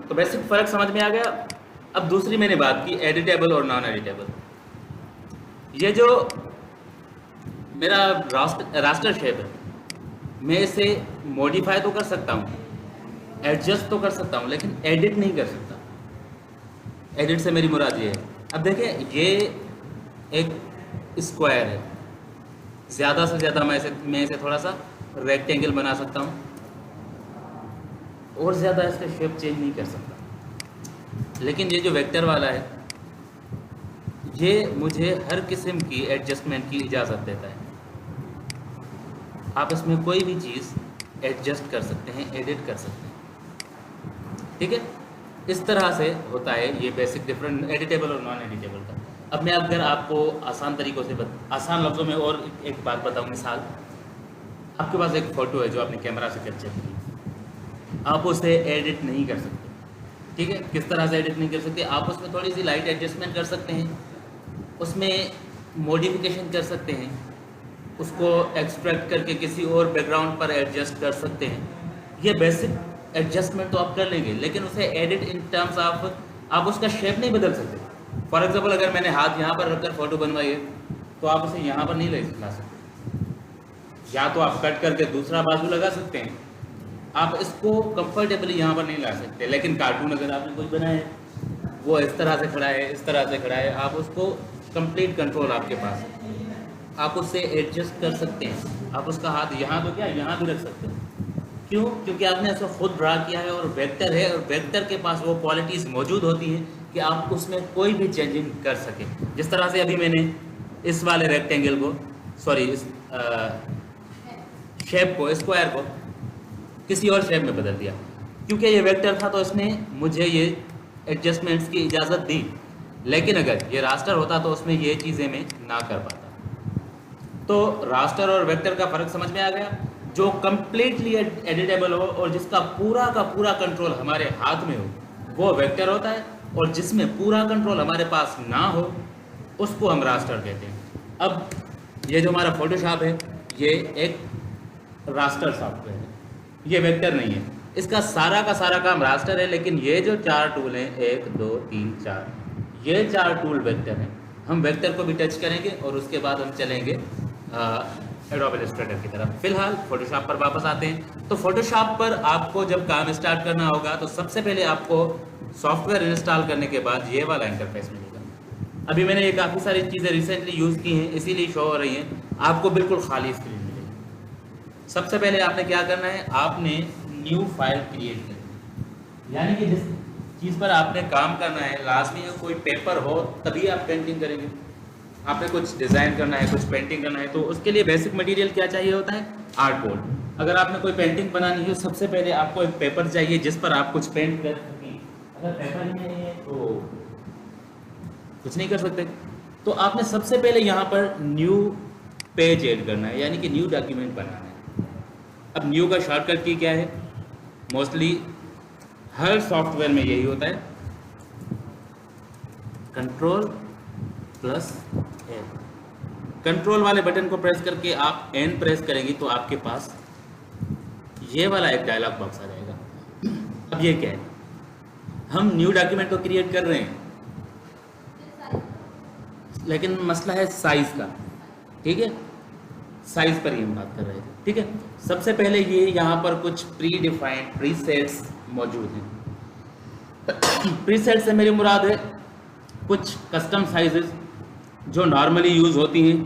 तो बेसिक फ़र्क समझ में आ गया। अब दूसरी मैंने बात की एडिटेबल और नॉन एडिटेबल। ये जो मेरा रास्टर शेप है, मैं इसे मॉडिफाई तो कर सकता हूँ, एडजस्ट तो कर सकता हूँ, लेकिन एडिट नहीं कर सकता। एडिट से मेरी मुराद ये है, अब देखें ये एक स्क्वायर है, ज़्यादा से ज़्यादा मैं इसे थोड़ा सा रेक्टेंगल बना सकता हूँ, और ज़्यादा इसका शेप चेंज नहीं कर सकता। लेकिन ये जो वेक्टर वाला है, ये मुझे हर किस्म की एडजस्टमेंट की इजाज़त देता है। आप इसमें कोई भी चीज़ एडजस्ट कर सकते हैं, एडिट कर सकते हैं, ठीक है। इस तरह से होता है ये बेसिक डिफरेंट एडिटेबल और नॉन एडिटेबल का। अब मैं अगर आपको आसान तरीक़ों से आसान लफ्ज़ों में और एक बात बताऊँ, मिसाल, आपके पास एक फ़ोटो है जो आपने कैमरा से कैप्चर की, आप उसे एडिट नहीं कर सकते, ठीक है। किस तरह से एडिट नहीं कर सकते? आप उसमें थोड़ी सी लाइट एडजस्टमेंट कर सकते हैं, उसमें मॉडिफिकेशन कर सकते हैं, उसको एक्सट्रैक्ट करके किसी और बैकग्राउंड पर एडजस्ट कर सकते हैं। ये बेसिक एडजस्टमेंट तो आप कर लेंगे, लेकिन उसे एडिट इन टर्म्स आप उसका शेप नहीं बदल सकते। फॉर एग्जांपल, अगर मैंने हाथ यहाँ पर रखकर फ़ोटो बनवाई है, तो आप उसे यहाँ पर नहीं ला सकते। या तो आप कट करके दूसरा बाजू लगा सकते हैं, आप इसको कंफर्टेबली यहाँ पर नहीं ला सकते। लेकिन कार्टून अगर आपने कुछ बनाया है, वो इस तरह से खड़ा है, इस तरह से खड़ा है, आप उसको कंप्लीट कंट्रोल आपके पास है, आप उससे एडजस्ट कर सकते हैं। आप उसका हाथ यहाँ तो क्या यहाँ भी रख सकते हैं। क्यों? क्योंकि आपने ऐसा खुद ड्रा किया है और वेक्टर है, और वेक्टर के पास वो क्वालिटीज़ मौजूद होती हैं कि आप उसमें कोई भी चेंजिंग कर सकें। जिस तरह से अभी मैंने इस वाले रेक्टेंगल को, सॉरी, इस शेप को, स्क्वायर को किसी और शेप में बदल दिया, क्योंकि ये वेक्टर था तो इसने मुझे ये एडजस्टमेंट्स की इजाज़त दी। लेकिन अगर ये रास्टर होता तो उसमें ये चीज़ें मैं ना कर पाता। तो रास्टर और वेक्टर का फ़र्क समझ में आ गया। जो कम्प्लीटली एडिटेबल हो और जिसका पूरा का पूरा कंट्रोल हमारे हाथ में हो, वो वेक्टर होता है, और जिसमें पूरा कंट्रोल हमारे पास ना हो, उसको हम रास्टर कहते हैं। अब ये जो हमारा फोटोशॉप है, ये एक रास्टर सॉफ्टवेयर है, ये वेक्टर नहीं है। इसका सारा का सारा काम रास्टर है, लेकिन ये जो 4 टूल हैं, 1 2 3 4, ये 4 टूल वेक्टर हैं। हम वेक्टर को भी टच करेंगे और उसके बाद हम चलेंगे एडोब इलस्ट्रेटर की तरफ। फिलहाल फोटोशॉप पर वापस आते हैं। तो फोटोशॉप पर आपको जब काम स्टार्ट करना होगा, तो सबसे पहले आपको सॉफ्टवेयर इंस्टॉल करने के बाद ये वाला इंटरफेस मिलेगा। अभी मैंने ये काफ़ी सारी चीज़ें रिसेंटली यूज़ की हैं, इसीलिए शो हो रही हैं। आपको बिल्कुल खाली स्क्रीन मिलेगी। सबसे पहले आपने क्या करना है, आपने न्यू फाइल क्रिएट करनी है। यानी कि जिस चीज़ पर आपने काम करना है, लाजमी है कोई पेपर हो, तभी आप पेंटिंग करेंगे। आपने कुछ डिज़ाइन करना है, कुछ पेंटिंग करना है, तो उसके लिए बेसिक मटेरियल क्या चाहिए होता है? आर्टबोर्ड। अगर आपने कोई पेंटिंग बनानी है, सबसे पहले आपको एक पेपर चाहिए जिस पर आप कुछ पेंट कर सकें। अगर पेपर ही नहीं है तो कुछ नहीं कर सकते। तो आपने सबसे पहले यहाँ पर न्यू पेज ऐड करना है, यानी कि न्यू डॉक्यूमेंट बनाना है। अब न्यू का शॉर्टकट की क्या है? मोस्टली हर सॉफ्टवेयर में यही होता है, कंट्रोल प्लस एन। कंट्रोल वाले बटन को प्रेस करके आप एन प्रेस करेंगे तो आपके पास ये वाला एक डायलॉग बॉक्स आ जाएगा। अब ये क्या है? हम न्यू डॉक्यूमेंट तो क्रिएट कर रहे हैं, लेकिन मसला है साइज का, ठीक है। साइज पर ही हम बात कर रहे थे, ठीक है। सबसे पहले ये यहाँ पर कुछ प्री डिफाइंड प्रीसेट्स मौजूद हैं। प्रीसेट से मेरी मुराद है कुछ कस्टम साइजेस जो नॉर्मली यूज़ होती हैं,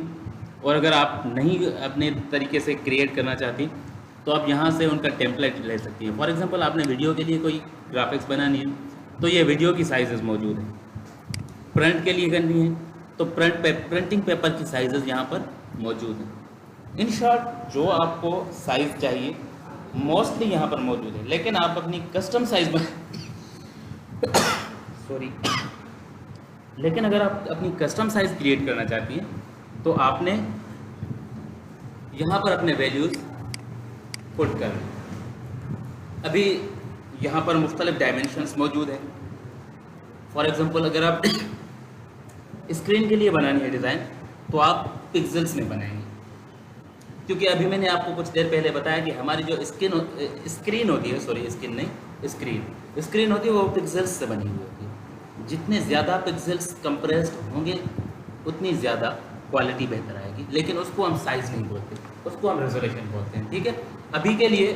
और अगर आप नहीं अपने तरीके से क्रिएट करना चाहती तो आप यहाँ से उनका टेम्पलेट ले सकती हैं। फॉर एग्जांपल, आपने वीडियो के लिए कोई ग्राफिक्स बनानी है, तो ये वीडियो की साइजेस मौजूद हैं। प्रिंट के लिए करनी है तो प्रिंटिंग पेपर की साइजेस यहाँ पर मौजूद हैं। इन शॉर्ट, जो आपको साइज़ चाहिए मोस्टली यहाँ पर मौजूद है, लेकिन आप अपनी कस्टम साइज सॉरी लेकिन अगर आप अपनी कस्टम साइज़ क्रिएट करना चाहती हैं तो आपने यहाँ पर अपने वैल्यूज़ पुट कर। अभी यहाँ पर मुख्तलिफ डायमेंशंस मौजूद हैं। फॉर एग्जांपल, अगर आप स्क्रीन के लिए बनानी है डिज़ाइन, तो आप पिक्सेल्स में बनाएंगे, क्योंकि अभी मैंने आपको कुछ देर पहले बताया कि हमारी जो स्क्रीन होती है, सॉरी स्क्रीन नहीं, स्क्रीन होती है वो पिक्सेल्स से बनी हुई होती है। जितने ज़्यादा पिक्सेल्स कंप्रेस्ड होंगे उतनी ज़्यादा क्वालिटी बेहतर आएगी, लेकिन उसको हम साइज़ नहीं बोलते, उसको हम रेजोल्यूशन बोलते हैं। ठीक है, अभी के लिए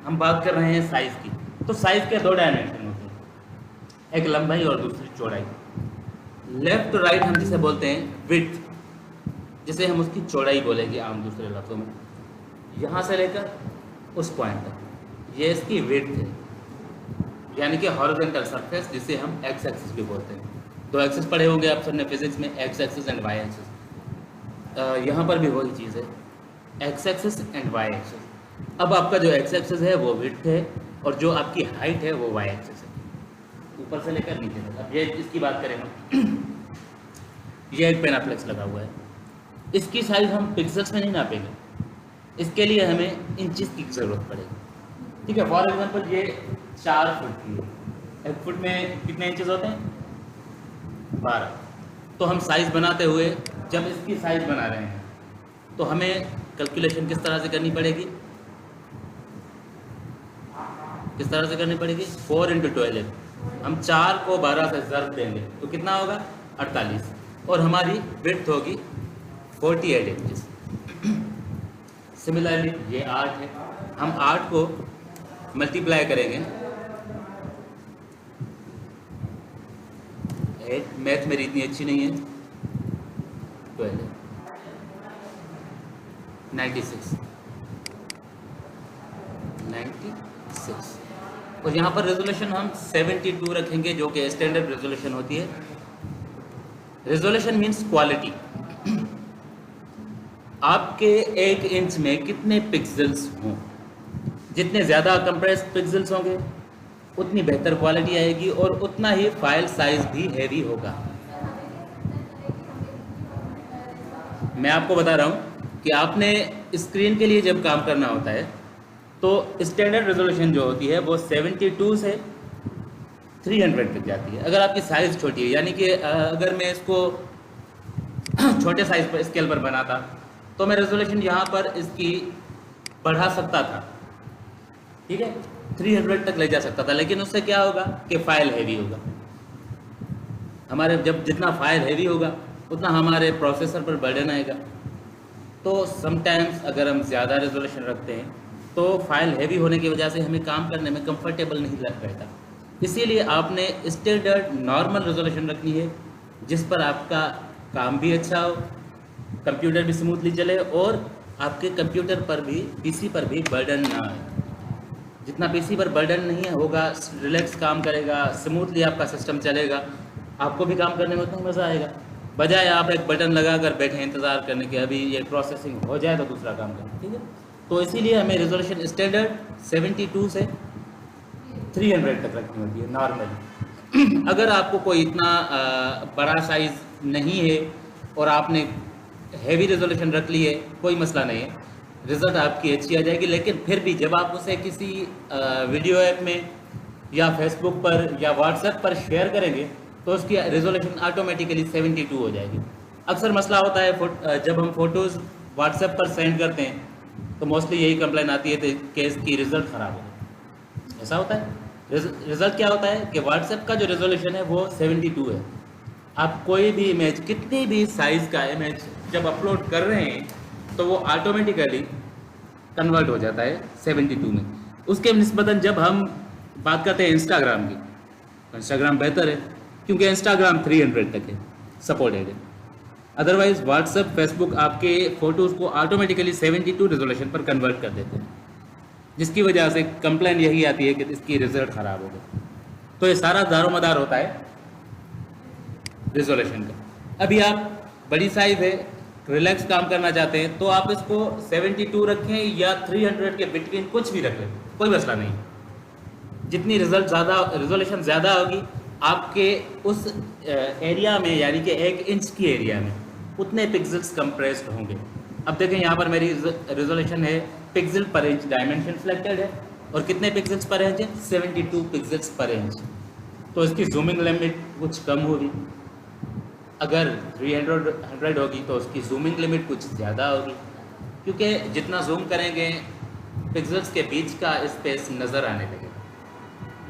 हम बात कर रहे हैं साइज़ की। तो साइज़ के दो डायमेंशन होते हैं, एक लंबाई और दूसरी चौड़ाई। लेफ्ट टू राइट हम जिसे बोलते हैं विड्थ, जिसे हम उसकी चौड़ाई बोलेंगे आम दूसरे लफ्ज़ों में। यहाँ से लेकर उस पॉइंट तक ये इसकी विड्थ है, यानी कि हॉरिजॉन्टल सरफेस, जिसे हम एक्स एक्सिस भी बोलते हैं। दो एक्सिस पढ़े होंगे आप सबने फिजिक्स में, x axis and y axis. यहाँ पर भी वही चीज़ है, x axis and y axis. अब आपका जो एक्स एक्सिस है वो विड्थ है और जो आपकी हाइट है वो वाई एक्सिस है, ऊपर से लेकर नीचे तक। अब ये इसकी बात करें हम, ये एक पेनाफ्लेक्स लगा हुआ है, इसकी साइज हम पिक्सल्स में नहीं नापेंगे, इसके लिए हमें इंचेस की ज़रूरत पड़ेगी। ठीक है, फॉर एग्जांपल ये 4 फुट की है, 1 फुट में कितने इंचेस होते हैं? 12। तो हम साइज़ बनाते हुए जब इसकी साइज़ बना रहे हैं तो हमें कैलकुलेशन किस तरह से करनी पड़ेगी? किस तरह से करनी पड़ेगी? 4 × 12। हम 4 को 12 से ज़र्ब देंगे तो कितना होगा? 48, और हमारी विड्थ होगी 48 इंचेस। सिमिलरली ये 8 है, हम 8 को मल्टीप्लाई करेंगे, मैथ मेरी इतनी अच्छी नहीं है, 12 96 और यहाँ पर रेजोल्यूशन हम 72 रखेंगे, जो कि स्टैंडर्ड रेजोल्यूशन होती है। Resolution means quality. आपके 1 इंच में कितने पिक्सेल्स हों, जितने ज़्यादा कंप्रेस्ड पिक्सेल्स होंगे उतनी बेहतर क्वालिटी आएगी और उतना ही फाइल साइज भी हैवी होगा। मैं आपको बता रहा हूँ कि आपने स्क्रीन के लिए जब काम करना होता है तो स्टैंडर्ड रेजोल्यूशन जो होती है वो 72 से 300 तक जाती है। अगर आपकी साइज़ छोटी है, यानी कि अगर मैं इसको छोटे साइज़ पर स्केल पर बनाता तो मैं रेजोल्यूशन यहाँ पर इसकी बढ़ा सकता था, ठीक है, 300 तक ले जा सकता था, लेकिन उससे क्या होगा कि फ़ाइल हैवी होगा हमारे। जब जितना फाइल हैवी होगा उतना हमारे प्रोसेसर पर बर्डन आएगा। तो समटाइम्स अगर हम ज़्यादा रेजोल्यूशन रखते हैं तो फाइल हैवी होने की वजह से हमें काम करने में कंफर्टेबल नहीं लग रहता। इसीलिए आपने स्टैंडर्ड नॉर्मल रेजोल्यूशन रखनी है, जिस पर आपका काम भी अच्छा हो, कंप्यूटर भी स्मूथली चले और आपके कंप्यूटर पर भी, पीसी पर भी बर्डन ना आए। जितना पीसी पर बर्डन नहीं होगा, रिलैक्स काम करेगा, स्मूथली आपका सिस्टम चलेगा, आपको भी काम करने में उतना मज़ा आएगा, बजाय आप एक बटन लगा कर बैठे इंतज़ार करने के अभी ये प्रोसेसिंग हो जाए तो दूसरा काम करें। ठीक है, तो इसीलिए हमें रेजोल्यूशन स्टैंडर्ड 72 से 300 तक रखनी होती है नॉर्मली। अगर आपको कोई इतना बड़ा साइज़ नहीं है और आपने हैवी रेजोल्यूशन रख ली है, कोई मसला नहीं है, रिज़ल्ट आपकी अच्छी आ जाएगी। लेकिन फिर भी जब आप उसे किसी वीडियो ऐप में या फेसबुक पर या व्हाट्सएप पर शेयर करेंगे तो उसकी रेजोल्यूशन ऑटोमेटिकली 72 हो जाएगी। अक्सर मसला होता है जब हम फ़ोटोज़ व्हाट्सएप पर सेंड करते हैं तो मोस्टली यही कंप्लेन आती है कि इसकी रिज़ल्ट ख़राब हो। ऐसा होता है, रिज़ल्ट क्या होता है कि व्हाट्सएप का जो रेजोल्यूशन है वो 72 है। आप कोई भी इमेज, कितनी भी साइज़ का इमेज जब अपलोड कर रहे हैं तो वो ऑटोमेटिकली कन्वर्ट हो जाता है 72 में। उसके निस्बतन जब हम बात करते हैं इंस्टाग्राम की, इंस्टाग्राम बेहतर है क्योंकि इंस्टाग्राम 300 तक है सपोर्टेड है। अदरवाइज़ व्हाट्सएप, फेसबुक आपके फ़ोटोज़ को ऑटोमेटिकली 72 रेजोल्यूशन पर कन्वर्ट कर देते हैं, जिसकी वजह से कंप्लेन यही आती है कि इसकी रिज़ल्ट ख़राब हो गई। तो ये सारा दारोमदार होता है रेजोल्यूशन का। अभी आप बड़ी साइज़ है, रिलैक्स काम करना चाहते हैं तो आप इसको 72 रखें या 300 के बिटवीन कुछ भी रखें, कोई मसला नहीं। जितनी रेजोल्यूशन ज़्यादा होगी आपके उस एरिया में, यानी कि 1 इंच की एरिया में उतने पिक्सेल्स कंप्रेस्ड होंगे। अब देखें यहाँ पर मेरी रेजोल्यूशन है पिक्सल पर इंच, डायमेंशन सिलेक्टेड है और कितने पिक्सेल्स पर इंच है? 72 पिक्सेल्स पर इंच। तो इसकी जूमिंग लिमिट कुछ कम होगी। अगर 300 होगी तो उसकी जूमिंग लिमिट कुछ ज़्यादा होगी, क्योंकि जितना जूम करेंगे पिक्सेल्स के बीच का स्पेस नज़र आने लगेगा।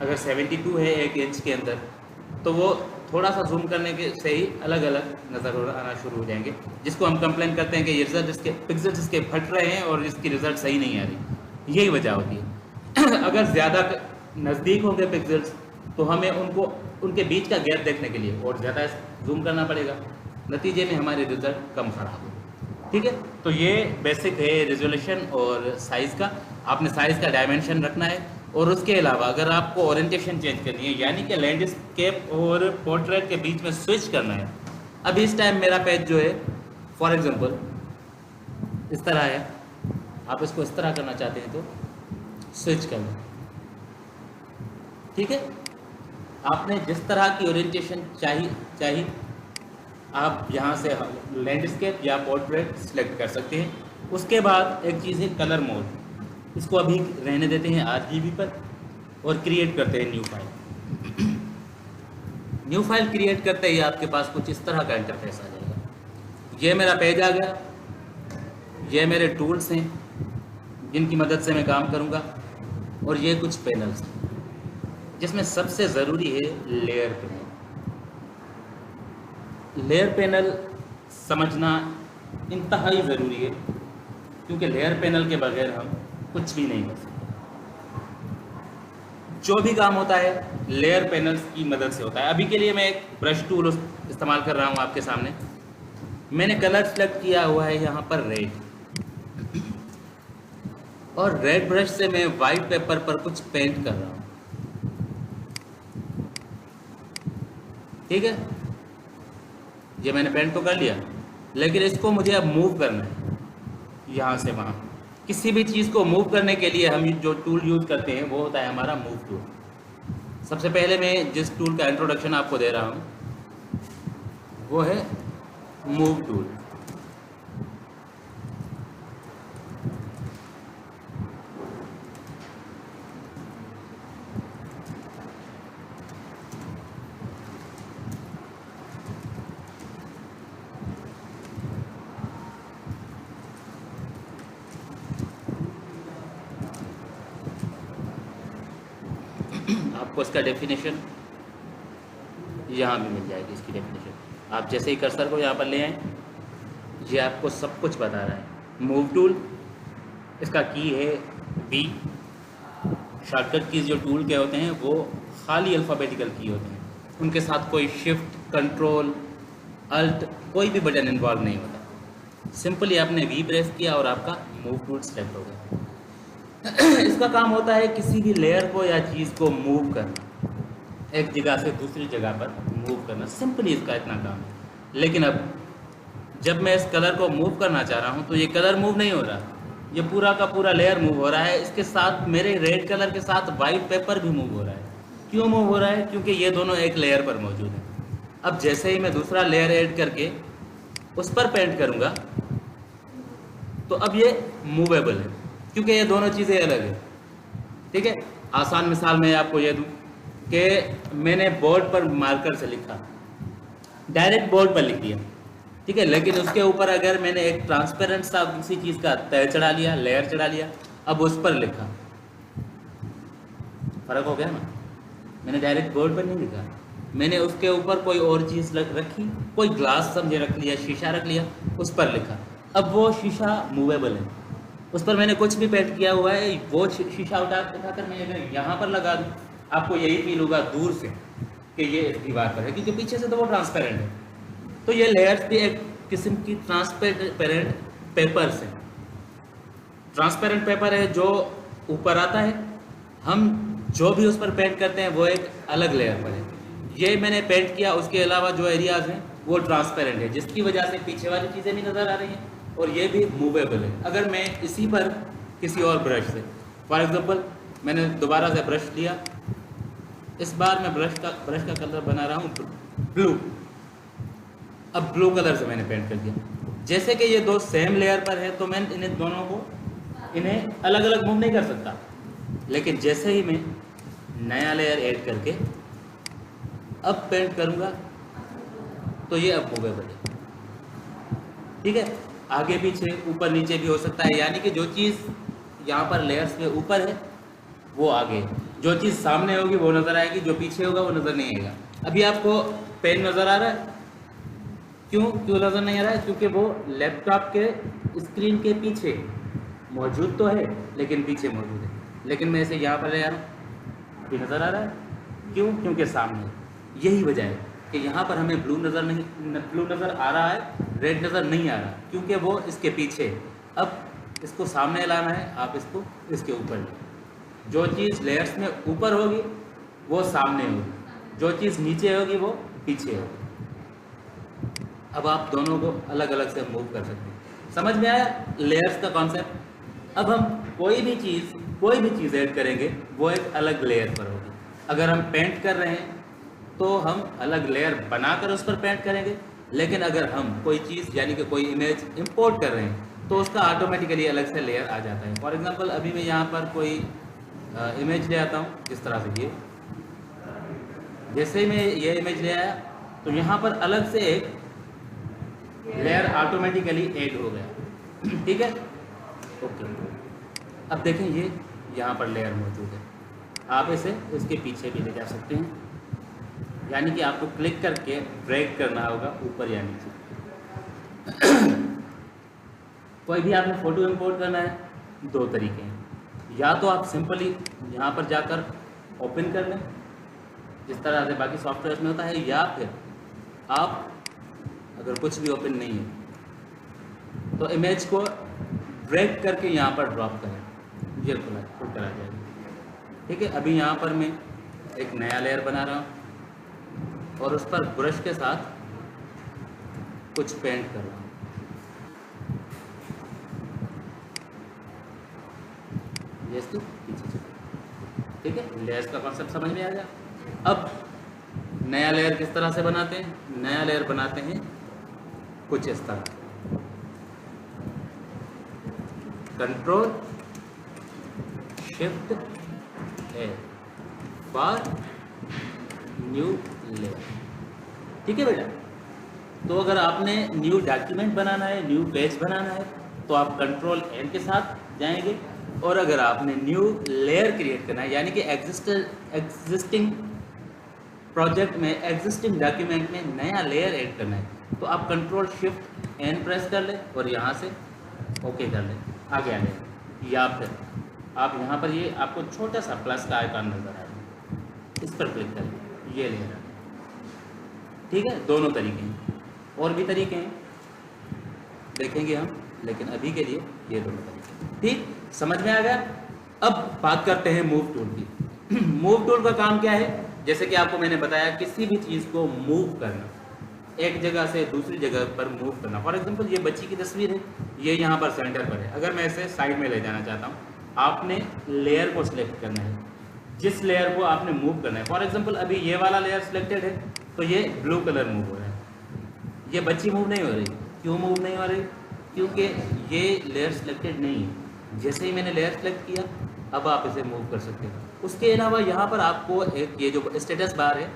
अगर 72 है 1 इंच के अंदर, तो वो थोड़ा सा जूम करने के से ही अलग अलग नज़र आना शुरू हो जाएंगे, जिसको हम कंप्लेन करते हैं कि ये रिजल्ट इसके पिक्सेल्स इसके फट रहे हैं और इसकी रिजल्ट सही नहीं आ रही। यही वजह होती है। अगर ज़्यादा नज़दीक होंगे पिक्सेल्स तो हमें उनके बीच का गैप देखने के लिए और ज़्यादा जूम करना पड़ेगा, नतीजे में हमारे रिजल्ट कम ख़राब हो। ठीक है, तो ये बेसिक है रेजोल्यूशन और साइज़ का। आपने साइज़ का डायमेंशन रखना है, और उसके अलावा अगर आपको ओरिएंटेशन चेंज करनी है, यानी कि लैंडस्केप और पोर्ट्रेट के बीच में स्विच करना है। अब इस टाइम मेरा पेज जो है फॉर एग्जांपल इस तरह है, आप इसको इस तरह करना चाहते हैं तो स्विच कर लो। ठीक है, आपने जिस तरह की ओरिएंटेशन चाहिए आप यहाँ से लैंडस्केप या पोर्ट्रेट सिलेक्ट कर सकते हैं। उसके बाद एक चीज़ है कलर मोड, इसको अभी रहने देते हैं RGB पर और क्रिएट करते हैं new file. New file create करते ही आपके पास कुछ इस तरह का इंटरफेस आ जाएगा। ये मेरा पेज आ गया, ये मेरे टूल्स हैं जिनकी मदद से मैं काम करूँगा, और ये कुछ पैनल्स हैं जिसमें सबसे ज़रूरी है लेयर पैनल। लेयर पैनल समझना इंतहाई ज़रूरी है, क्योंकि लेयर पैनल के बगैर हम कुछ भी नहीं कर सकते। जो भी काम होता है लेयर पैनल्स की मदद से होता है। अभी के लिए मैं एक ब्रश टूल इस्तेमाल कर रहा हूँ आपके सामने। मैंने कलर सेलेक्ट किया हुआ है यहाँ पर रेड, और रेड ब्रश से मैं वाइट पेपर पर कुछ पेंट कर रहा हूँ। ठीक है, ये मैंने पेंट तो कर लिया, लेकिन इसको मुझे अब मूव करना है यहाँ से वहाँ। किसी भी चीज़ को मूव करने के लिए हम जो टूल यूज़ करते हैं वो होता है हमारा मूव टूल। सबसे पहले मैं जिस टूल का इंट्रोडक्शन आपको दे रहा हूँ वो है मूव टूल। आपको इसका डेफिनेशन यहाँ भी मिल जाएगी। इसकी डेफिनेशन आप जैसे ही कर्सर को यहाँ पर ले आएँ, ये आपको सब कुछ बता रहा है। मूव टूल, इसका की है B। शॉर्टकट कीज जो टूल के होते हैं वो खाली अल्फ़ाबेटिकल की होते हैं, उनके साथ कोई शिफ्ट, कंट्रोल, अल्ट कोई भी बटन इन्वॉल्व नहीं होता। सिंपली आपने V प्रेस किया और आपका मूव टूल सेलेक्ट हो गया। इसका काम होता है किसी भी लेयर को या चीज़ को मूव करना, एक जगह से दूसरी जगह पर मूव करना। सिंपली इसका इतना काम है। लेकिन अब जब मैं इस कलर को मूव करना चाह रहा हूँ तो ये कलर मूव नहीं हो रहा, ये पूरा का पूरा लेयर मूव हो रहा है। इसके साथ मेरे रेड कलर के साथ वाइट पेपर भी मूव हो रहा है। क्यों मूव हो रहा है? क्योंकि ये दोनों एक लेयर पर मौजूद है। अब जैसे ही मैं दूसरा लेयर ऐड करके उस पर पेंट करूँगा तो अब ये मूवेबल है, क्योंकि ये दोनों चीज़ें अलग है। ठीक है, आसान मिसाल मैं आपको ये दूँ कि मैंने बोर्ड पर मार्कर से लिखा, डायरेक्ट बोर्ड पर लिख दिया, ठीक है, लेकिन उसके ऊपर अगर मैंने एक ट्रांसपेरेंट सा किसी चीज़ का तय चढ़ा लिया, लेयर चढ़ा लिया, अब उस पर लिखा, फ़र्क हो गया ना। मैंने डायरेक्ट बोर्ड पर नहीं लिखा, मैंने उसके ऊपर कोई और चीज़ रखी, कोई ग्लास समझे रख लिया, शीशा रख लिया, उस पर लिखा। अब वो शीशा मूवेबल है, उस पर मैंने कुछ भी पेंट किया हुआ है, वो शीशा उठाकर मैं अगर यहाँ पर लगा दूँ, आपको यही फील होगा दूर से कि ये इस दीवार पर है, क्योंकि पीछे से तो वो ट्रांसपेरेंट है। तो ये लेयर्स भी एक किस्म की ट्रांसपेरेंट पेपर्स हैं। ट्रांसपेरेंट पेपर है जो ऊपर आता है, हम जो भी उस पर पेंट करते हैं वो एक अलग लेयर पर है। ये मैंने पेंट किया, उसके अलावा जो एरियाज़ हैं वो ट्रांसपेरेंट है, जिसकी वजह से पीछे वाली चीज़ें भी नज़र आ रही हैं और ये भी मूवेबल है। अगर मैं इसी पर किसी और ब्रश से, फॉर एग्जांपल मैंने दोबारा से ब्रश लिया, इस बार मैं ब्रश का कलर बना रहा हूँ ब्लू। अब ब्लू कलर से मैंने पेंट कर दिया। जैसे कि ये दो सेम लेयर पर है तो मैं इन्हें दोनों को अलग अलग मूव नहीं कर सकता, लेकिन जैसे ही मैं नया लेयर ऐड करके अब पेंट करूँगा तो ये अब मूवेबल है। ठीक है, आगे पीछे ऊपर नीचे भी हो सकता है, यानी कि जो चीज़ यहाँ पर लेयर्स में ऊपर है वो आगे, जो चीज़ सामने होगी वो नज़र आएगी, जो पीछे होगा वो नज़र नहीं आएगा। अभी आपको पेन नज़र आ रहा है, क्यों नज़र नहीं आ रहा है? क्योंकि वो लैपटॉप के स्क्रीन के पीछे मौजूद तो है लेकिन पीछे मौजूद है, लेकिन मैं इसे यहाँ पर ले आ रहा हूँ, अभी नज़र आ रहा है। क्यों? क्योंकि सामने। यही वजह है कि यहाँ पर हमें ब्लू नज़र आ रहा है, रेड नज़र नहीं आ रहा, क्योंकि वो इसके पीछे। अब इसको सामने लाना है, आप इसको इसके ऊपर लें। जो चीज़ लेयर्स में ऊपर होगी वो सामने होगी, जो चीज़ नीचे होगी वो पीछे होगी। अब आप दोनों को अलग अलग से मूव कर सकते हैं। समझ में आया लेयर्स का कॉन्सेप्ट? अब हम कोई भी चीज़ ऐड करेंगे वो एक अलग लेयर पर होगी। अगर हम पेंट कर रहे हैं तो हम अलग लेयर बनाकर उस पर पेंट करेंगे, लेकिन अगर हम कोई चीज़ यानी कि कोई इमेज इंपोर्ट कर रहे हैं तो उसका ऑटोमेटिकली अलग से लेयर आ जाता है। फॉर एग्जांपल अभी मैं यहाँ पर कोई इमेज ले आता हूँ, इस तरह से ये, जैसे ही मैं ये इमेज ले आया तो यहाँ पर अलग से एक लेयर ऑटोमेटिकली ऐड हो गया। ठीक है, ओके। अब देखें ये यहाँ पर लेयर मौजूद है, आप इसे इसके पीछे भी ले जा सकते हैं, यानी कि आपको क्लिक करके ड्रैग करना होगा ऊपर या नीचे। कोई भी आपने फ़ोटो इंपोर्ट करना है, दो तरीके हैं, या तो आप सिंपली यहाँ पर जाकर ओपन कर लें जिस तरह से बाकी सॉफ्टवेयर में होता है, या फिर आप अगर कुछ भी ओपन नहीं है तो इमेज को ड्रैग करके यहाँ पर ड्रॉप करें, ये खुल कर आ जाएगा। ठीक है, अभी यहाँ पर मैं एक नया लेयर बना रहा हूँ और उस पर ब्रश के साथ कुछ पेंट कर रहा हूँ। ये इसके पीछे चलो। ठीक है, लेयर्स का कॉन्सेप्ट समझ में आ गया। अब नया लेयर किस तरह से बनाते हैं? नया लेयर बनाते हैं कुछ इस तरह, control shift A for new layer. ठीक है बेटा, तो अगर आपने न्यू डॉक्यूमेंट बनाना है, न्यू पेज बनाना है तो आप कंट्रोल एन के साथ जाएंगे, और अगर आपने न्यू लेयर क्रिएट करना है यानी कि एग्जिस्टिंग प्रोजेक्ट में, एग्जिस्टिंग डॉक्यूमेंट में नया लेयर ऐड करना है तो आप कंट्रोल शिफ्ट एन प्रेस कर लें और यहाँ से ओके कर लें, आगे आ जाए। या फिर आप यहाँ पर ये आपको छोटा सा प्लस का आइकन नज़र आएगा, इस पर क्लिक करें, ये लेयर। ठीक है, दोनों तरीके हैं, और भी तरीके हैं देखेंगे हम, लेकिन अभी के लिए ये दोनों तरीके। ठीक, समझ में आ गया। अब बात करते हैं मूव टूल की। मूव टूल का काम क्या है? जैसे कि आपको मैंने बताया, किसी भी चीज़ को मूव करना, एक जगह से दूसरी जगह पर मूव करना। फॉर एग्जांपल ये बच्ची की तस्वीर है, ये यहाँ पर सेंटर पर है, अगर मैं इसे साइड में ले जाना चाहता हूँ, आपने लेयर को सिलेक्ट करना है, जिस लेयर को आपने मूव करना है। फॉर एग्जांपल अभी ये वाला लेयर सिलेक्टेड है तो ये ब्लू कलर मूव हो रहा है, ये बच्ची मूव नहीं हो रही। क्यों मूव नहीं हो रही? क्योंकि ये लेयर सिलेक्टेड नहीं है। जैसे ही मैंने लेयर सेलेक्ट किया, अब आप इसे मूव कर सकते हैं। उसके अलावा यहाँ पर आपको एक ये जो स्टेटस बार है,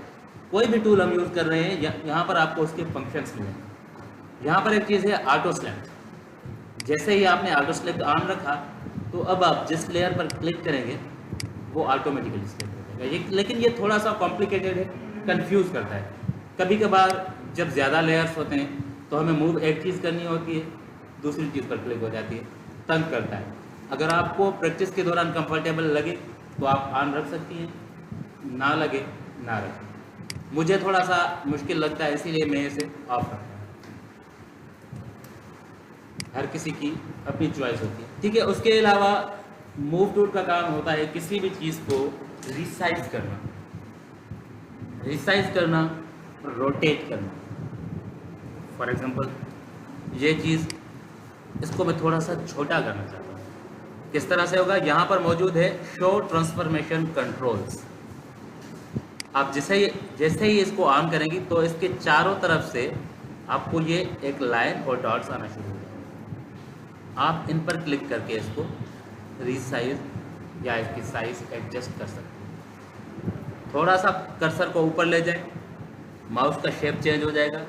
कोई भी टूल हम यूज़ कर रहे हैं, यहाँ पर आपको उसके फंक्शंस मिलेंगे। यहाँ पर एक चीज़ है ऑटो सेलेक्ट। जैसे ही आपने ऑटो सेलेक्ट ऑन रखा तो अब आप जिस लेयर पर क्लिक करेंगे वो ऑटोमेटिकली सेलेक्ट हो जाएगा। ये लेकिन ये थोड़ा सा कॉम्प्लिकेटेड है, कंफ्यूज करता है। कभी कभार जब ज़्यादा लेयर्स होते हैं तो हमें मूव एक चीज़ करनी होती है, दूसरी चीज़ पर क्लिक हो जाती है, तंग करता है। अगर आपको प्रैक्टिस के दौरान कंफर्टेबल लगे तो आप ऑन रख सकती हैं, ना लगे ना रखें। मुझे थोड़ा सा मुश्किल लगता है, इसीलिए मैं इसे ऑफ रखता हूँ। हर किसी की अपनी चॉइस होती है। ठीक है, उसके अलावा मूव टूल का काम होता है किसी भी चीज़ को रिसाइज करना, रोटेट करना। फॉर एग्जांपल ये चीज़, इसको मैं थोड़ा सा छोटा करना चाहता हूँ। किस तरह से होगा? यहाँ पर मौजूद है शो ट्रांसफॉर्मेशन कंट्रोल्स। आप जैसे ही इसको ऑन करेंगी तो इसके चारों तरफ से आपको ये एक लाइन और डॉट्स आना शुरू हो जाएगा। आप इन पर क्लिक करके इसको रीसाइज या इसकी साइज एडजस्ट कर सकते हैं। थोड़ा सा कर्सर को ऊपर ले जाएं, माउस का शेप चेंज हो जाएगा,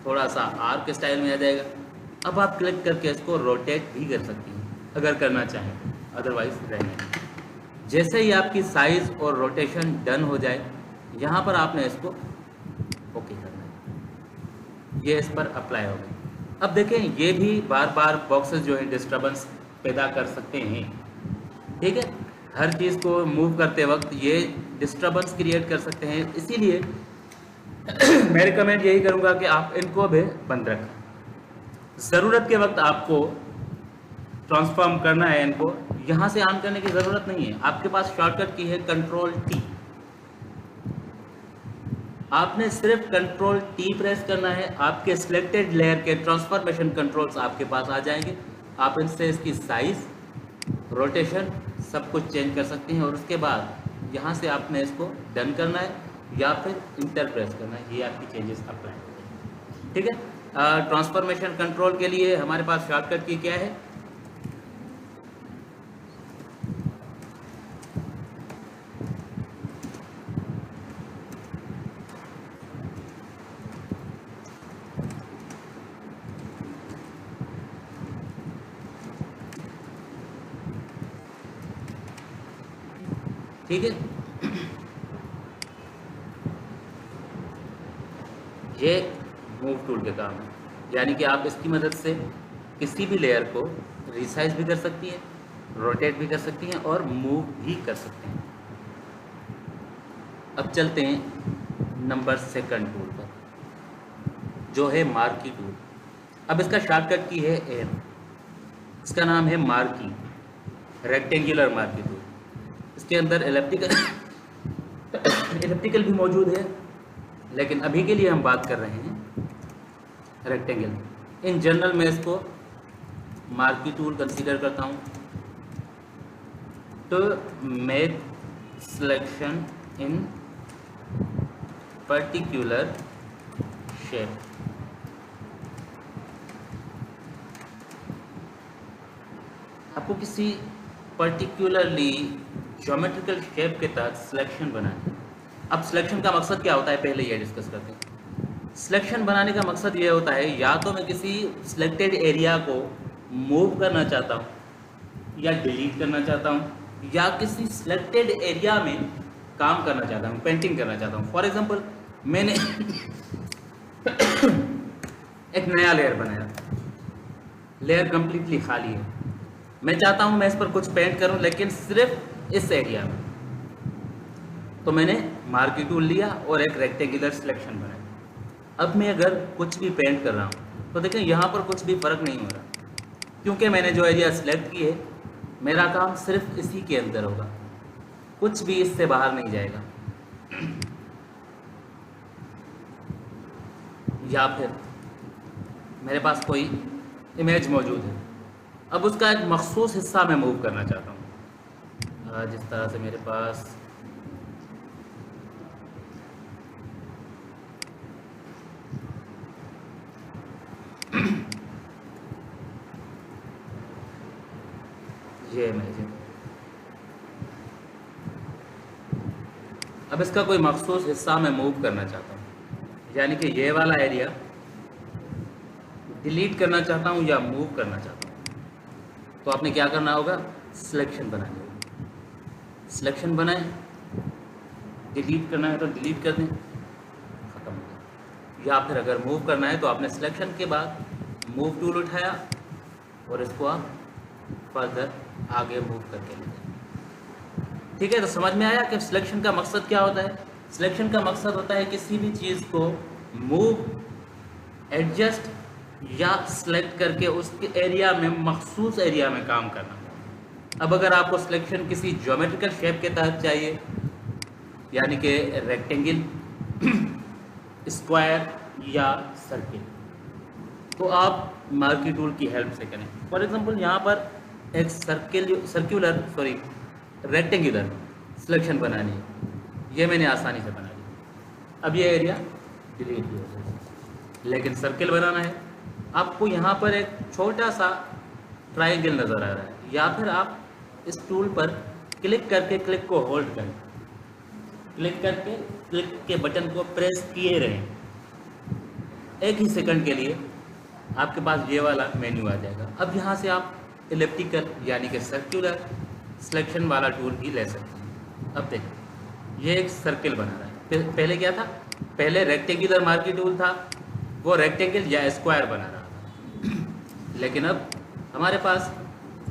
थोड़ा सा आर्क स्टाइल में आ जाएगा। अब आप क्लिक करके इसको रोटेट भी कर सकती हैं अगर करना चाहें। अदरवाइज रहने दें। जैसे ही आपकी साइज और रोटेशन डन हो जाए, यहाँ पर आपने इसको ओके करना है, ये इस पर अप्लाई हो गई। अब देखें, ये भी बार बार बॉक्सेस जो है डिस्टर्बेंस पैदा कर सकते हैं, ठीक है। हर चीज़ को मूव करते वक्त ये डिस्टर्बेंस क्रिएट कर सकते हैं, इसीलिए मैं रिकमेंड यही करूँगा कि आप इनको भी बंद रखें। ज़रूरत के वक्त आपको ट्रांसफॉर्म करना है इनको, यहाँ से ऑन करने की ज़रूरत नहीं है। आपके पास शॉर्टकट की है कंट्रोल टी, आपने सिर्फ कंट्रोल टी प्रेस करना है, आपके सिलेक्टेड लेयर के ट्रांसफॉर्मेशन कंट्रोल्स आपके पास आ जाएंगे। आप इनसे इसकी साइज, रोटेशन सब कुछ चेंज कर सकते हैं, और उसके बाद यहाँ से आपने इसको डन करना है या फिर इंटर प्रेस करना है, ये आपकी चेंजेस अप्लाई होंगे, ठीक है। ट्रांसफॉर्मेशन कंट्रोल के लिए हमारे पास शॉर्टकट की क्या है, ठीक है। ये मूव टूल के काम है, यानी कि आप इसकी मदद से किसी भी लेयर को रिसाइज भी कर सकती हैं, रोटेट भी कर सकती हैं और मूव भी कर सकते हैं। अब चलते हैं नंबर सेकंड टूल पर, जो है मार्की टूल। अब इसका शॉर्टकट की है एन, इसका नाम है मार्की, रेक्टेंगुलर मार्की टूल। इसके अंदर इलिप्टिकल भी मौजूद है, लेकिन अभी के लिए हम बात कर रहे हैं रेक्टेंगल। इन जनरल मैं इसको मार्की टूल कंसीडर करता हूँ to make selection in particular shape. आपको किसी पर्टिकुलरली ज्योमेट्रिकल शेप के तहत सिलेक्शन बनाना है। अब सिलेक्शन का मकसद क्या होता है, पहले ये डिस्कस करते हैं। सिलेक्शन बनाने का मकसद ये होता है, या तो मैं किसी सिलेक्टेड एरिया को मूव करना चाहता हूँ या डिलीट करना चाहता हूँ, या किसी सिलेक्टेड एरिया में काम करना चाहता हूँ, पेंटिंग करना चाहता हूँ। फॉर एग्जांपल, मैंने एक नया लेयर बनाया, लेयर कंप्लीटली खाली है, मैं चाहता हूँ मैं इस पर कुछ पेंट करूँ, लेकिन सिर्फ इस एरिया में। तो मैंने मार्की टूल लिया और एक रेक्टेंगुलर सिलेक्शन बनाया। अब मैं अगर कुछ भी पेंट कर रहा हूँ तो देखें यहाँ पर कुछ भी फ़र्क नहीं हो रहा, क्योंकि मैंने जो एरिया सिलेक्ट की है, मेरा काम सिर्फ इसी के अंदर होगा, कुछ भी इससे बाहर नहीं जाएगा। या फिर मेरे पास कोई इमेज मौजूद है, अब उसका एक मखसूस हिस्सा मैं मूव करना चाहता हूँ, जिस तरह से मेरे पास ये इमेज है। अब इसका कोई मखसूस हिस्सा मैं मूव करना चाहता हूँ, यानी कि ये वाला एरिया डिलीट करना चाहता हूँ या मूव करना चाहता हूँ। तो आपने क्या करना होगा, सिलेक्शन बनानी होगी। सिलेक्शन बनाएं, डिलीट करना है तो डिलीट कर दें, ख़त्म हो गया। या फिर अगर मूव करना है तो आपने सिलेक्शन के बाद मूव टूल उठाया और इसको आप फर्दर आगे मूव करके ले जाए। ठीक है, तो समझ में आया कि सिलेक्शन का मकसद क्या होता है। सिलेक्शन का मकसद होता है किसी भी चीज़ को मूव, एडजस्ट या सिलेक्ट करके उसके एरिया में, मखसूस एरिया में काम करना। अब अगर आपको सिलेक्शन किसी ज्योमेट्रिकल शेप के तहत चाहिए, यानी कि रेक्टेंगल, स्क्वायर या सर्किल, तो आप मार्की टूल की हेल्प से करें। फॉर एग्जांपल, यहाँ पर एक रेक्टेंगुलर सिलेक्शन बनानी है, ये मैंने आसानी से बना लिया। अब ये एरिया डिलीट भी हो जाएगा, लेकिन सर्किल बनाना है आपको। यहाँ पर एक छोटा सा ट्रायंगल नज़र आ रहा है, या फिर आप इस टूल पर क्लिक करके क्लिक को होल्ड करें, क्लिक करके क्लिक के बटन को प्रेस किए रहें, एक ही सेकंड के लिए आपके पास ये वाला मेन्यू आ जाएगा। अब यहाँ से आप इलिप्टिकल यानी कि सर्कुलर सिलेक्शन वाला टूल भी ले सकते हैं। अब देखिए ये एक सर्किल बना रहा है। पहले क्या था, पहले रेक्टेंगुलर मार्किंग टूल था, वो रेक्टेंगल या स्क्वायर बना रहा था। लेकिन अब हमारे पास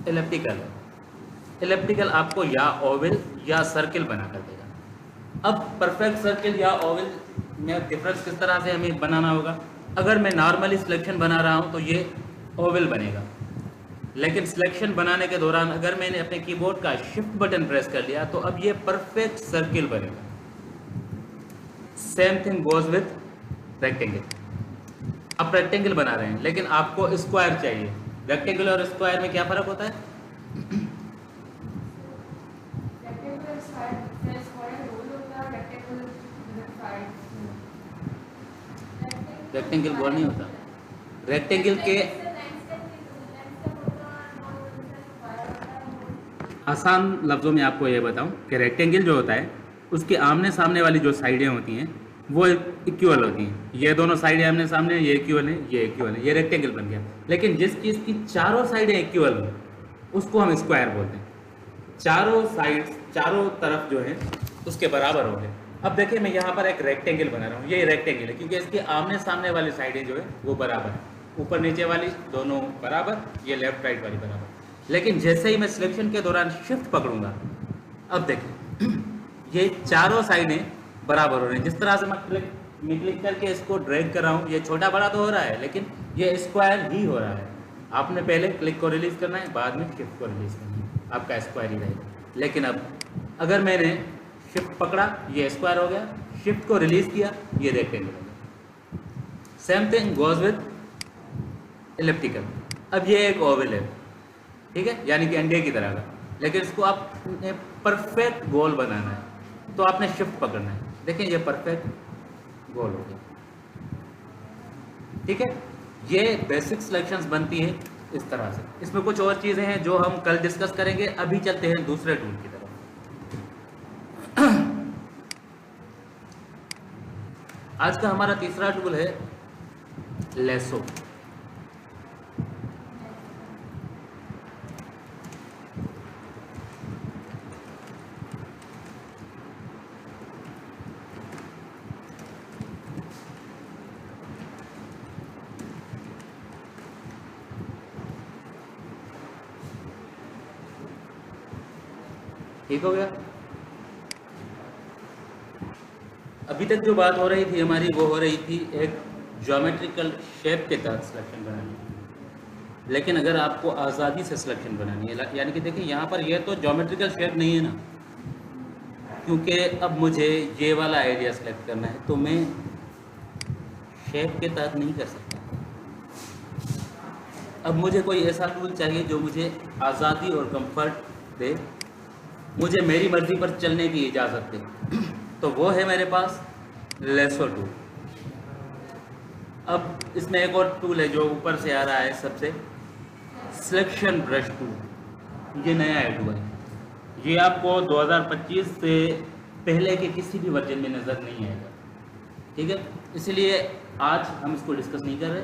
एलिप्टिकल है। एलिप्टिकल आपको या ओवल या सर्किल बना कर देगा। अब परफेक्ट सर्किल या ओवल में डिफरेंस किस तरह से हमें बनाना होगा। अगर मैं नॉर्मली सिलेक्शन बना रहा हूँ तो ये ओवल बनेगा, लेकिन सिलेक्शन बनाने के दौरान अगर मैंने अपने कीबोर्ड का शिफ्ट बटन प्रेस कर लिया तो अब ये परफेक्ट सर्किल बनेगा। Same thing goes with rectangle. आप रेक्टेंगल बना रहे हैं लेकिन आपको स्क्वायर चाहिए। रेक्टेंगल और स्क्वायर में क्या फ़र्क होता है? रेक्टेंगल गोल नहीं होता। रेक्टेंगल के आसान लफ्ज़ों में आपको ये बताऊं कि रेक्टेंगल जो होता है उसके आमने सामने वाली जो साइडें होती हैं वो इक्वल होती हैं। ये दोनों साइडें आमने सामने, ये इक्वल है, ये इक्वल है, ये रेक्टेंगल बन गया। लेकिन जिस चीज़ की चारों साइडें इक्वल हो उसको हम स्क्वायर बोलते हैं। चारों साइड, चारों तरफ जो है उसके बराबर हो गए। अब देखिए मैं यहाँ पर एक रेक्टेंगल बना रहा हूँ, ये रेक्टेंगल है क्योंकि इसके आमने सामने वाली साइडें जो है वो बराबर है। ऊपर नीचे वाली दोनों बराबर, ये लेफ्ट राइट वाली बराबर। लेकिन जैसे ही मैं सिलेक्शन के दौरान शिफ्ट पकड़ूंगा, अब देखिए ये चारों साइडें बराबर हो रही हैं। जिस तरह से मैं क्लिक करके इसको ड्रैग कर रहा हूँ, ये छोटा बड़ा तो हो रहा है लेकिन ये स्क्वायर ही हो रहा है। आपने पहले क्लिक को रिलीज़ करना है, बाद में शिफ्ट को रिलीज़ करना है, आपका स्क्वायर ही रहेगा। लेकिन अब अगर मैंने शिफ्ट पकड़ा, ये स्क्वायर हो गया, शिफ्ट को रिलीज़ किया, ये रेक्टेंगल हो गया। Same thing goes with elliptical. अब ये एक ओवल है, ठीक है, यानी कि अंडे की तरह का, लेकिन इसको आपने परफेक्ट गोल बनाना है तो आपने शिफ्ट पकड़ना है। देखिए ये परफेक्ट गोल हो गया, ठीक है। ये बेसिक सिलेक्शंस बनती है इस तरह से। इसमें कुछ और चीज़ें हैं जो हम कल डिस्कस करेंगे। अभी चलते हैं दूसरे टूल की तरफ। आज का हमारा तीसरा टूल है लेसो। ठीक हो गया। अभी तक जो बात हो रही थी हमारी, वो हो रही थी एक ज्योमेट्रिकल शेप के तहत सिलेक्शन बनानी। लेकिन अगर आपको आज़ादी से सिलेक्शन बनानी है, यानी कि देखिए यहाँ पर यह तो ज्योमेट्रिकल शेप नहीं है ना, क्योंकि अब मुझे ये वाला एरिया सेलेक्ट करना है तो मैं शेप के तहत नहीं कर सकता। अब मुझे कोई ऐसा टूल चाहिए जो मुझे आज़ादी और कंफर्ट दे, मुझे मेरी मर्ज़ी पर चलने की इजाज़त दे, तो वो है मेरे पास लेसो टूल। अब इसमें एक और टूल है जो ऊपर से आ रहा है सबसे, सिलेक्शन ब्रश टूल। ये नया ऐड हुआ है, ये आपको 2025 से पहले के किसी भी वर्जन में नज़र नहीं आएगा, ठीक है। इसलिए आज हम इसको डिस्कस नहीं कर रहे,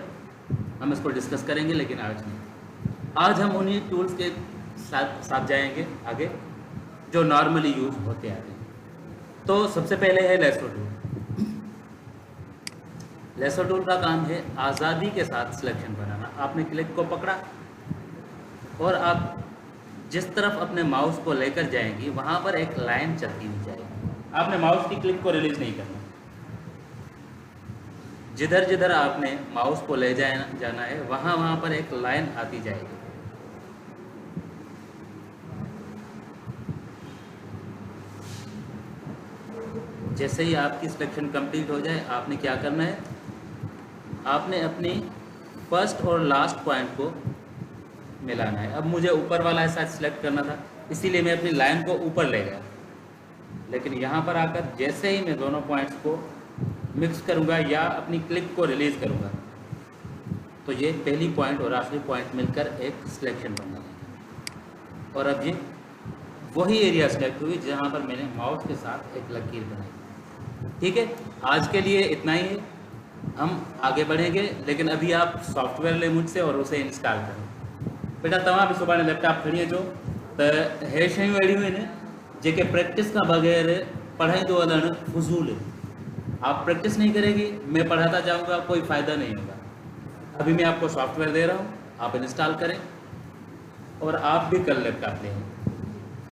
हम इसको डिस्कस करेंगे लेकिन आज नहीं। आज हम उन्हीं टूल्स के साथ जाएंगे आगे जो नॉर्मली यूज होते आते हैं। तो सबसे पहले है लेसो टूल। लेसो टूल का काम है आज़ादी के साथ सिलेक्शन बनाना। आपने क्लिक को पकड़ा और आप जिस तरफ अपने माउस को लेकर जाएंगी वहाँ पर एक लाइन चलती हुई जाएगी। आपने माउस की क्लिक को रिलीज़ नहीं करना, जिधर जिधर आपने माउस को ले जाना है वहाँ पर एक लाइन आती जाएगी। जैसे ही आपकी सिलेक्शन कंप्लीट हो जाए, आपने क्या करना है, आपने अपनी फर्स्ट और लास्ट पॉइंट को मिलाना है। अब मुझे ऊपर वाला ऐसा सिलेक्ट करना था, इसीलिए मैं अपनी लाइन को ऊपर ले गया। लेकिन यहाँ पर आकर जैसे ही मैं दोनों पॉइंट्स को मिक्स करूँगा या अपनी क्लिक को रिलीज़ करूँगा तो ये पहली पॉइंट और आखिरी पॉइंट मिलकर एक सिलेक्शन बन जाएगा। और अब ये वही एरिया सिलेक्ट हुई जहाँ पर मैंने माउस के साथ एक लकीर बनाई। ठीक है, आज के लिए इतना ही है, हम आगे बढ़ेंगे। लेकिन अभी आप सॉफ्टवेयर ले मुझसे और उसे इंस्टॉल करें। बेटा तमाम सुबह ने लैपटॉप खड़ी है जो त हे शयूं अहिड़ियूं आहिनि जेके प्रैक्टिस का बगैर पढ़ाई तो वञणु फजूल है। आप प्रैक्टिस नहीं करेगी, मैं पढ़ाता जाऊंगा, कोई फ़ायदा नहीं होगा। अभी मैं आपको सॉफ्टवेयर दे रहा हूँ, आप इंस्टॉल करें और आप भी कर लैपटॉप लें।